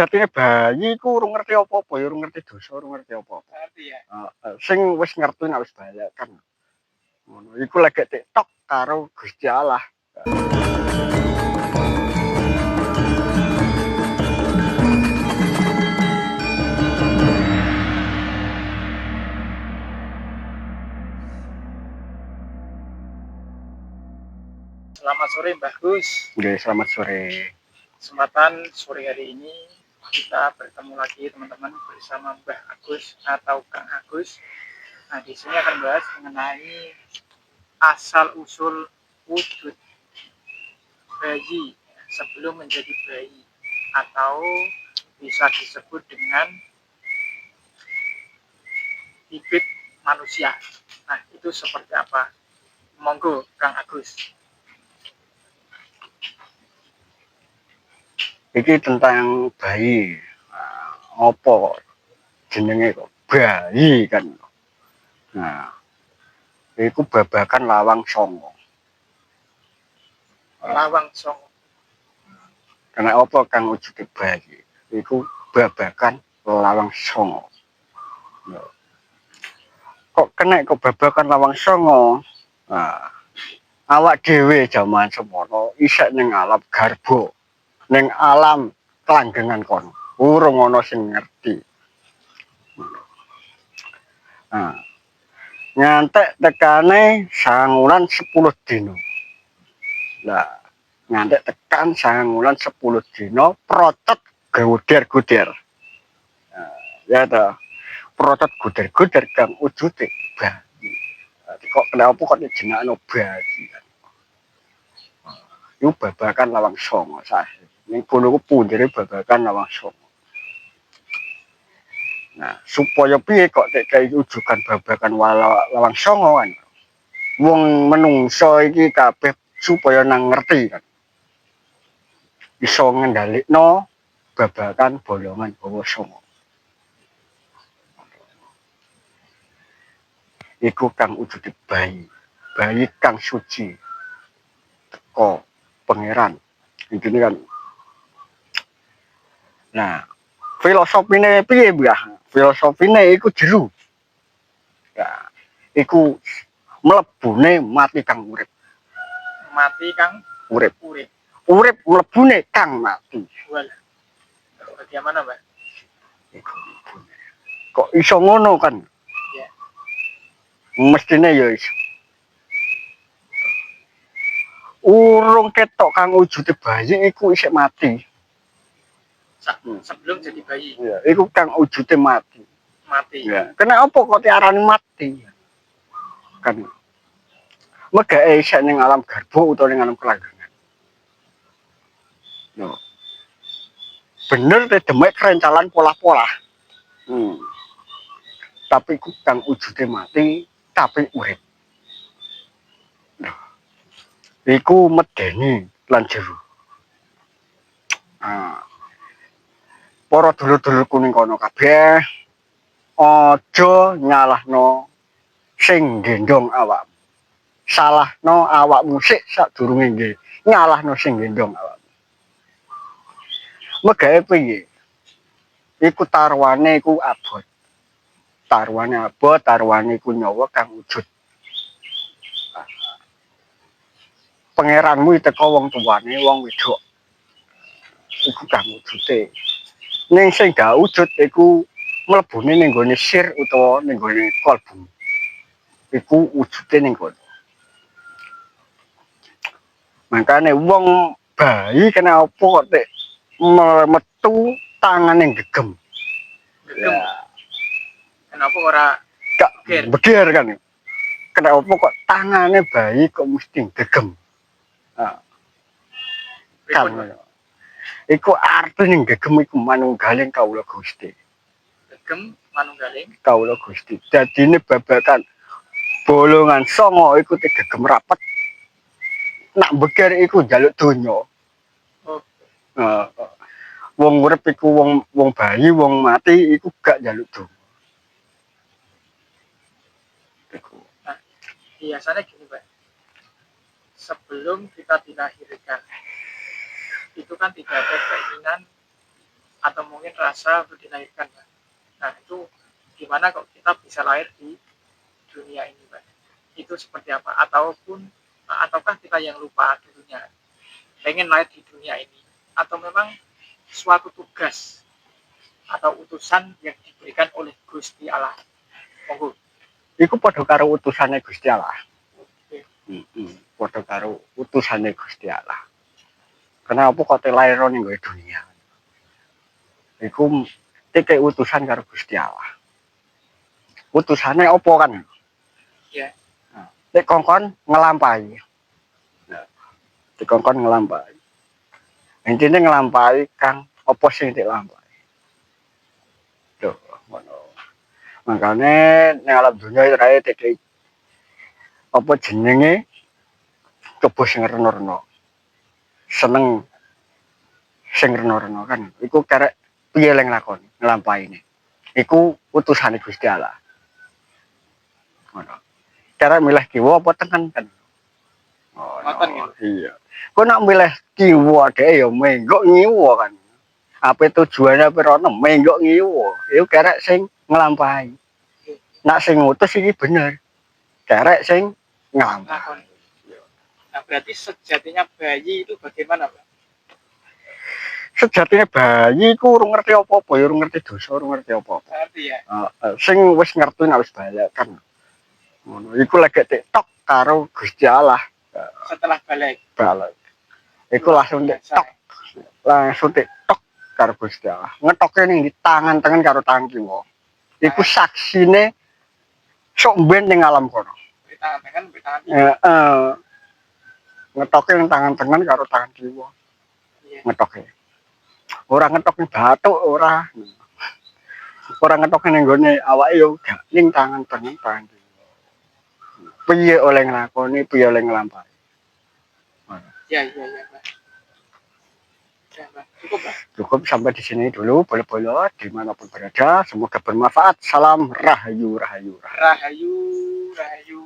Jatine bayi iku urung ngerti apa-apa ya, urung ngerti dosa, urung ngerti apa-apa. Ngerti ya? Heeh, sing wis ngerti nek wis balik kan. Ngono iku lagi TikTok karo Gusti Allah. Selamat sore Mbah Gus. Nggih, selamat sore. Kesempatan sore hari ini kita bertemu lagi teman-teman bersama Mbah Agus atau Kang Agus. Nah, di sini akan bahas mengenai asal usul wujud bayi sebelum menjadi bayi atau bisa disebut dengan bibit manusia. Nah, itu seperti apa? Monggo Kang Agus. Iki tentang bayi. Apa jenenge kok bayi kan. Nah, iku babakan lawang songo. Lawang songo. Karena apa kang wujude bayi? Iku babakan lawang songo. Ya. Kok kena kok babakan lawang songo? Nah, awak dhewe jaman semono isek ning alam garba. Ning alam kelanggengan kono. Urung ana sing ngerti. Nah, ngantek tekane sangulan 10 dino. Lah, ngantek tekan sangulan 10 dino protot guder-guder. Nah, ya ta. Protot guder-guder kang wujude bayi. Kok kenapa kok jenengane bayi? Iku babakan lawang songo sae. Ning kono ku pundere babakan lawang songo. Nah, supaya piye kok kayak ujukan babakan lawang songo kan. Wong menungso iki kabeh supaya nang ngerti kan. Iso ngendhalikno babakan bolongan bawa songo. Iku kang wujude bayi. Bayi kang suci. Teko pangeran. Intine kan. Nah, filosofine piye, Mbah? Filosofine iku jero. Ya, iku mlebune mati kang urip. Mati kang Urip. urip. Urip mlebune kang mati. Walah. Bagaimana, Mbak? Iku mlebune. Kok iso ngono kan? Ya. Mestine ya iso. Urung ketok kang wujude bayi iku isih mati. Sebelum jadi bayi. Ya, iku kang wujude mati. Mati. Ya, kenapa kok diarani mati? Kan megake isih ning alam garba utawa ning alam kelanggengan. No. Bener te demek kerencalan pola-pola. Tapi ku kang wujude mati tapi urip. Iku medeni lan jero. Para dulur-dulurku ning kono kabeh aja nyalahno sing gendong awak. Salahno awakmu sik sadurunge nggih nyalahno sing gendong awak. Megake piye? Iku tarwane iku abot. Tarwane abot, tarwane iku nyawa kang wujud. Pangeranmu teko wong tuwane wong wedok. Iku kang wujude. Ning sing gak wujud iku mlebune ning gone sir utawa ning gone kolbu. Iku wujude ning kono. Makane wong bayi kena apa kok metu tangane gegem. Gegem. Ya. Kenapa ora gak beger kan? Kenapa kok tangane bayi kok mesti gegem? Nah, kan iku artine gegem iku manunggaling kawula Gusti. Gegem manunggaling kawula Gusti. Dadine babakan bolongan songo iku gegem rapet. Nak beger iku njaluk donya. Oh. Wong urip iku wong bayi, wong mati iku gak njaluk donya. Nah, biasanya gini, Pak. Sebelum kita dilahirkan, itu kan tidak ada keinginan atau mungkin rasa untuk dilahirkan, Mbak. Nah, itu gimana kok kita bisa lahir di dunia ini, Mbak? Itu seperti apa? Ataukah kita yang lupa dulunya pengen lahir di dunia ini, atau memang suatu tugas atau utusan yang diberikan oleh Gusti Allah? Monggo. Iku padha karo utusane Gusti Allah. Oke. Padha karo utusane Gusti Allah. Kenapa kok lahir ning dunia? Iku tike utusan karo Gusti Allah. Utusane apa kan? Ya. Nek kongkon ngelampahi. Nah, dikongkon ngelampahi. Intine ngelampahi kang apa sing dilampahi. Tuh, ngono. Makane ning alam dunia rae tike apa jenenge coba sing reno-reno. Seneng sing reno-reno kan. Iku karek piye leng lakoni nglampahine. Iku utusane Gusti Allah. Ngono. Cara milih kiwa apa tengen kan. Oh, no. Iya. Kok nak milih kiwa dhewe ya menggok ngiwa kan. Apa tujuannya pirono menggok ngiwa. Iku karek sing nglampahi. Nak sing ngutus iki bener. Karek sing nglampahi. Nah, berarti sejatinya bayi itu bagaimana, Pak? Sejatinya bayi ku urung ngerti apa-apa, ya urung ngerti dosa, urung ngerti apa-apa. Ngerti ya? Sing wis ngerti nek wis balik kan. Ngono. Iku lagi TikTok karo Gusti Allah. Setelah balik. Iku langsung TikTok. Langsung TikTok karo Gusti Allah. Ngetoke ning di tangan tengen karo tangan kiwa. Iku saksine sok ben ning alam kono. Di tangan tengen, di tangan kiwa. Ngetoke ning tangan tengen karo tangan kiwa. Iya. Ngetoke. Ora ngetok ning bathuk ora. Ora ngetok ning gone awake yo gak ning tangan tengen tangan kiwa. Piye oleh nglakoni, piye oleh nglampahi. Ya, Pak. Ya, Pak. Cukup, Pak. Cukup sampai di sini dulu, bolo-bolo dimanapun berada, semoga bermanfaat. Salam rahayu, rahayu, rahayu. Rahayu, rahayu.